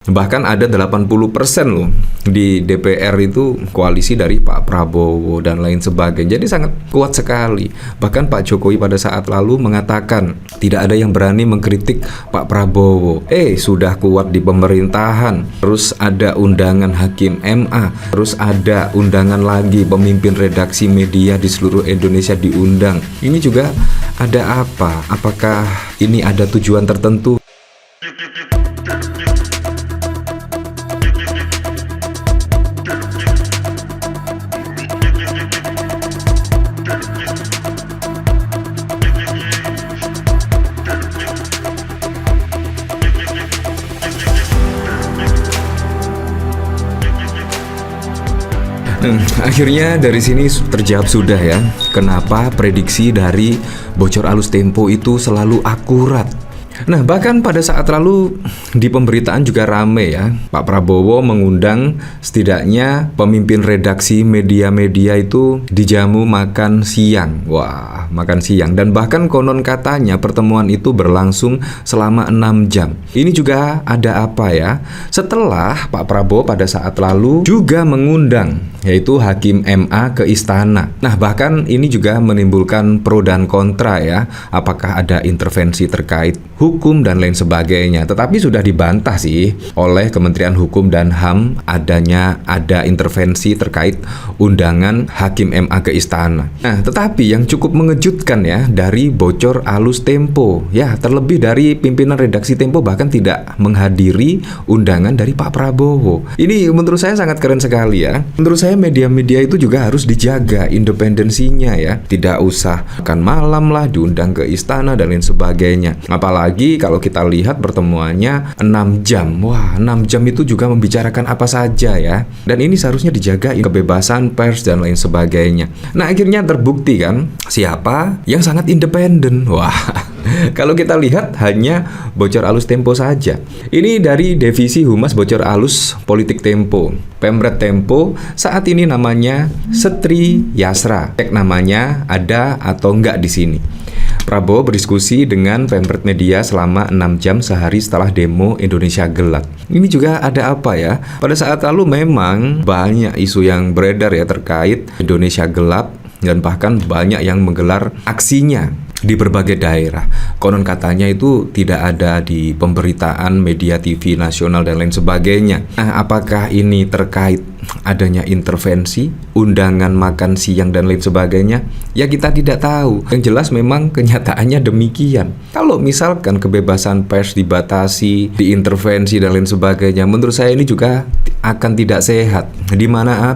Bahkan ada 80% loh di DPR itu koalisi dari Pak Prabowo dan lain sebagainya. Jadi sangat kuat sekali. Bahkan Pak Jokowi pada saat lalu mengatakan tidak ada yang berani mengkritik Pak Prabowo. Sudah kuat di pemerintahan. Terus ada undangan Hakim MA. Terus ada undangan lagi pemimpin redaksi media di seluruh Indonesia diundang. Ini juga ada apa? Apakah ini ada tujuan tertentu? Akhirnya dari sini terjawab sudah ya, kenapa prediksi dari Bocor Alus Tempo itu selalu akurat. Nah, bahkan pada saat lalu di pemberitaan juga rame ya, Pak Prabowo mengundang setidaknya pemimpin redaksi media-media itu dijamu makan siang. Wah, makan siang. Dan bahkan konon katanya pertemuan itu berlangsung selama 6 jam. Ini juga ada apa ya? Setelah Pak Prabowo pada saat lalu juga mengundang yaitu Hakim MA ke istana. Nah, bahkan ini juga menimbulkan pro dan kontra ya. Apakah ada intervensi terkait hukum dan lain sebagainya. Tetapi sudah dibantah sih oleh Kementerian Hukum dan HAM ada intervensi terkait undangan Hakim MA ke istana. Nah, tetapi yang cukup mengejutkan ya dari Bocor Alus Tempo. Ya, terlebih dari pimpinan redaksi Tempo bahkan tidak menghadiri undangan dari Pak Prabowo. Ini menurut saya sangat keren sekali ya. Menurut saya media-media itu juga harus dijaga independensinya ya. Tidak usah makan malam lah diundang ke istana dan lain sebagainya. Apalagi kalau kita lihat pertemuannya 6 jam. Wah, 6 jam itu juga membicarakan apa saja ya. Dan ini seharusnya dijaga kebebasan pers dan lain sebagainya. Nah, akhirnya terbukti kan siapa yang sangat independen. Wah, kalau kita lihat hanya Bocor Alus Tempo saja. Ini dari Divisi Humas Bocor Alus Politik Tempo. Pemret Tempo saat ini namanya Setri Yasra. Cek namanya ada atau enggak di sini. Prabowo berdiskusi dengan Pemret Media selama 6 jam sehari setelah demo Indonesia Gelap. Ini juga ada apa ya? Pada saat lalu memang banyak isu yang beredar ya terkait Indonesia Gelap dan bahkan banyak yang menggelar aksinya di berbagai daerah. Konon katanya itu tidak ada di pemberitaan media TV nasional dan lain sebagainya. Nah, apakah ini terkait adanya intervensi, undangan makan siang dan lain sebagainya? Ya, kita tidak tahu. Yang jelas memang kenyataannya demikian. Kalau misalkan kebebasan pers dibatasi, diintervensi dan lain sebagainya, menurut saya ini juga akan tidak sehat. Di mana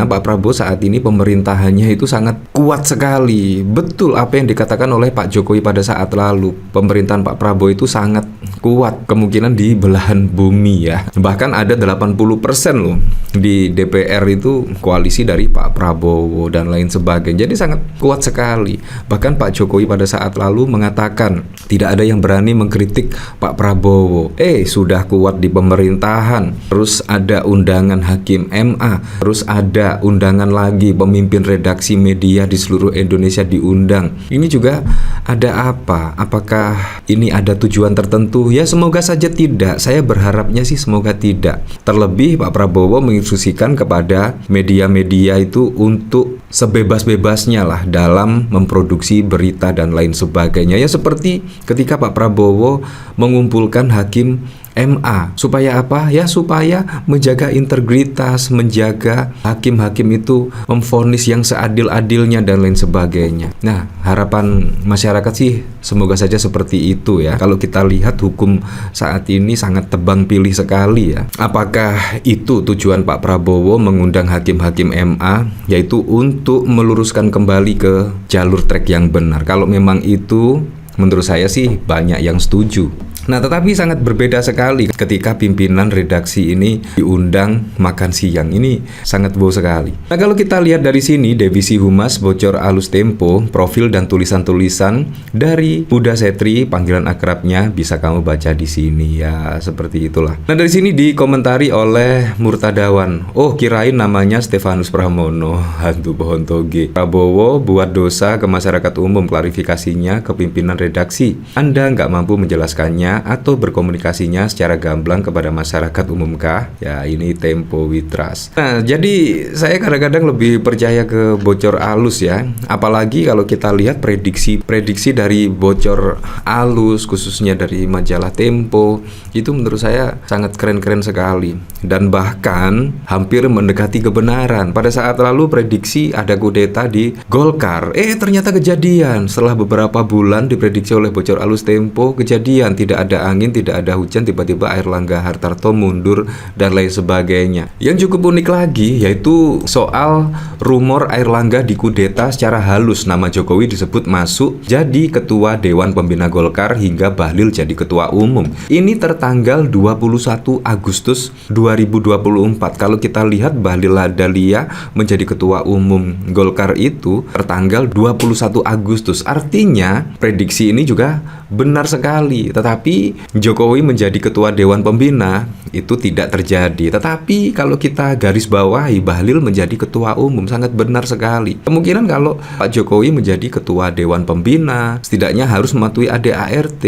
Pak Prabowo saat ini pemerintahannya itu sangat kuat sekali. Betul apa yang dikatakan oleh Pak Jokowi pada saat lalu. Pemerintahan Pak Prabowo itu sangat kuat, kemungkinan di belahan bumi ya. Bahkan ada 80% loh di DPR itu koalisi dari Pak Prabowo dan lain sebagainya. Jadi sangat kuat sekali. Bahkan Pak Jokowi pada saat lalu mengatakan tidak ada yang berani mengkritik Pak Prabowo. Sudah kuat di pemerintahan. Terus ada undangan Hakim MA. Terus ada undangan lagi pemimpin redaksi media di seluruh Indonesia diundang. Ini juga ada apa? Apakah ini ada tujuan tertentu? Ya, semoga saja tidak. Saya berharapnya sih semoga tidak. Terlebih Pak Prabowo menginstruksikan kepada media-media itu untuk sebebas-bebasnya lah dalam memproduksi berita dan lain sebagainya. Ya, seperti ketika Pak Prabowo mengumpulkan Hakim MA. Supaya apa? Ya, supaya menjaga integritas, menjaga hakim-hakim itu memvonis yang seadil-adilnya dan lain sebagainya. Nah, harapan masyarakat sih semoga saja seperti itu ya. Kalau kita lihat hukum saat ini sangat tebang pilih sekali ya. Apakah itu tujuan Pak Prabowo mengundang hakim-hakim MA? Yaitu untuk meluruskan kembali ke jalur trek yang benar. Kalau memang itu, menurut saya sih banyak yang setuju. Nah, tetapi sangat berbeda sekali ketika pimpinan redaksi ini diundang makan siang. Ini sangat wow sekali. Nah, kalau kita lihat dari sini, Divisi Humas Bocor Alus Tempo, profil dan tulisan-tulisan dari Huda Setri, panggilan akrabnya bisa kamu baca di sini ya, seperti itulah. Nah, dari sini dikomentari oleh Murtadawan. Oh, kirain namanya Stefanus Pramono, hantu pohon toge. Prabowo buat dosa ke masyarakat umum, klarifikasinya ke pimpinan redaksi. Anda nggak mampu menjelaskannya bertanya atau berkomunikasinya secara gamblang kepada masyarakat umumkah? Ya, ini Tempo We Trust. Nah, jadi saya kadang-kadang lebih percaya ke bocor alus ya. Apalagi kalau kita lihat prediksi dari bocor alus, khususnya dari majalah Tempo, itu menurut saya sangat keren-keren sekali. Dan bahkan hampir mendekati kebenaran. Pada saat lalu prediksi ada kudeta di Golkar. Ternyata kejadian. Setelah beberapa bulan diprediksi oleh bocor alus Tempo, kejadian. Tidak ada angin, tidak ada hujan, tiba-tiba Airlangga Hartarto mundur dan lain sebagainya. Yang cukup unik lagi yaitu soal rumor Airlangga dikudeta secara halus. Nama Jokowi disebut masuk jadi ketua Dewan Pembina Golkar hingga Bahlil jadi ketua umum. Ini tertanggal 21 Agustus 2024. Kalau kita lihat Bahlil Ladalia menjadi ketua umum Golkar itu tertanggal 21 Agustus. Artinya prediksi ini juga benar sekali. Tetapi Jokowi menjadi ketua Dewan Pembina itu tidak terjadi. Tetapi kalau kita garis bawahi, Bahlil menjadi ketua umum, sangat benar sekali. Kemungkinan kalau Pak Jokowi menjadi ketua Dewan Pembina, setidaknya harus mematuhi ADART,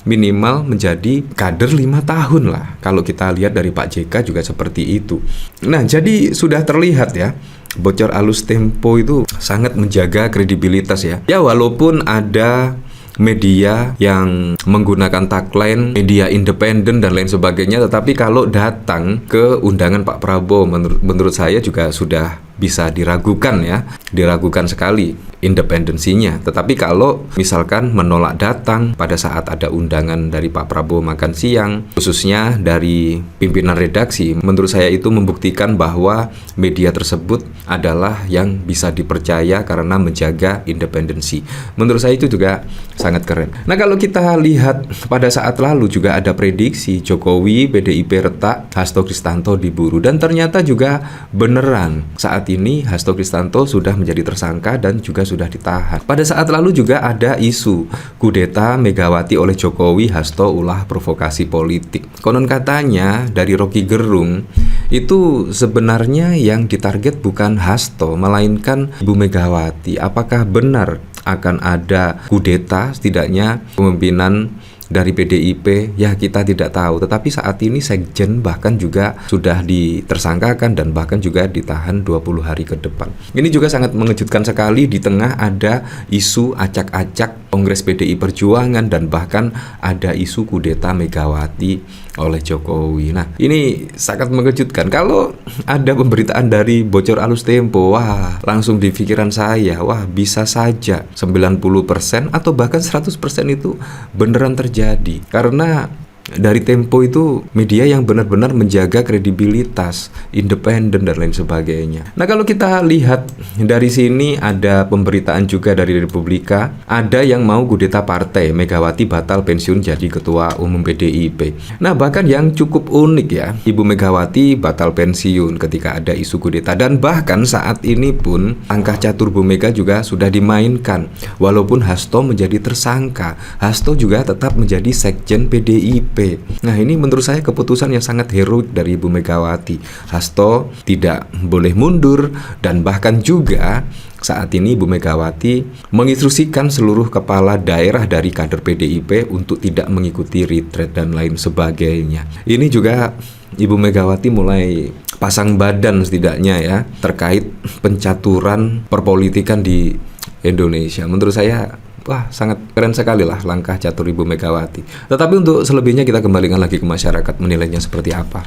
minimal menjadi kader 5 tahun lah. Kalau kita lihat dari Pak JK juga seperti itu. Nah, jadi sudah terlihat ya, bocor alus Tempo itu sangat menjaga kredibilitas ya. Ya, walaupun ada media yang menggunakan tagline media independen dan lain sebagainya, tetapi kalau datang ke undangan Pak Prabowo menurut saya juga sudah bisa diragukan ya, diragukan sekali independensinya. Tetapi kalau misalkan menolak datang pada saat ada undangan dari Pak Prabowo makan siang, khususnya dari pimpinan redaksi, menurut saya itu membuktikan bahwa media tersebut adalah yang bisa dipercaya karena menjaga independensi. Menurut saya itu juga sangat keren. Nah, kalau kita lihat pada saat lalu juga ada prediksi Jokowi, PDIP retak, Hasto Kristanto diburu, dan ternyata juga beneran. Saat ini Hasto Kristanto sudah menjadi tersangka dan juga sudah ditahan. Pada saat lalu juga ada isu kudeta Megawati oleh Jokowi, Hasto ulah provokasi politik. Konon katanya dari Rocky Gerung itu sebenarnya yang ditarget bukan Hasto melainkan Ibu Megawati. Apakah benar akan ada kudeta setidaknya pemimpinan dari PDIP? Ya, kita tidak tahu. Tetapi saat ini Sekjen bahkan juga sudah ditersangkakan dan bahkan juga ditahan 20 hari ke depan. Ini juga sangat mengejutkan sekali di tengah ada isu acak-acak Kongres PDI Perjuangan dan bahkan ada isu kudeta Megawati oleh Jokowi. Nah, ini sangat mengejutkan. Kalau ada pemberitaan dari bocor alus Tempo, wah, langsung di pikiran saya, wah, bisa saja 90% atau bahkan 100% itu beneran terjadi. Karena dari Tempo itu media yang benar-benar menjaga kredibilitas, independen dan lain sebagainya. Nah, kalau kita lihat dari sini ada pemberitaan juga dari Republika, ada yang mau kudeta partai, Megawati batal pensiun jadi ketua umum PDIP. Nah, bahkan yang cukup unik ya, Ibu Megawati batal pensiun ketika ada isu kudeta, dan bahkan saat ini pun angka catur Bu Mega juga sudah dimainkan. Walaupun Hasto menjadi tersangka, Hasto juga tetap menjadi sekjen PDIP. Nah, ini menurut saya keputusan yang sangat heroik dari Ibu Megawati. Hasto tidak boleh mundur dan bahkan juga saat ini Ibu Megawati menginstruksikan seluruh kepala daerah dari kader PDIP untuk tidak mengikuti retreat dan lain sebagainya. Ini juga Ibu Megawati mulai pasang badan setidaknya ya terkait pencaturan perpolitikan di Indonesia. Menurut saya wah, sangat keren sekali lah langkah catur Ibu Megawati. Tetapi untuk selebihnya kita kembalikan lagi ke masyarakat menilainya seperti apa.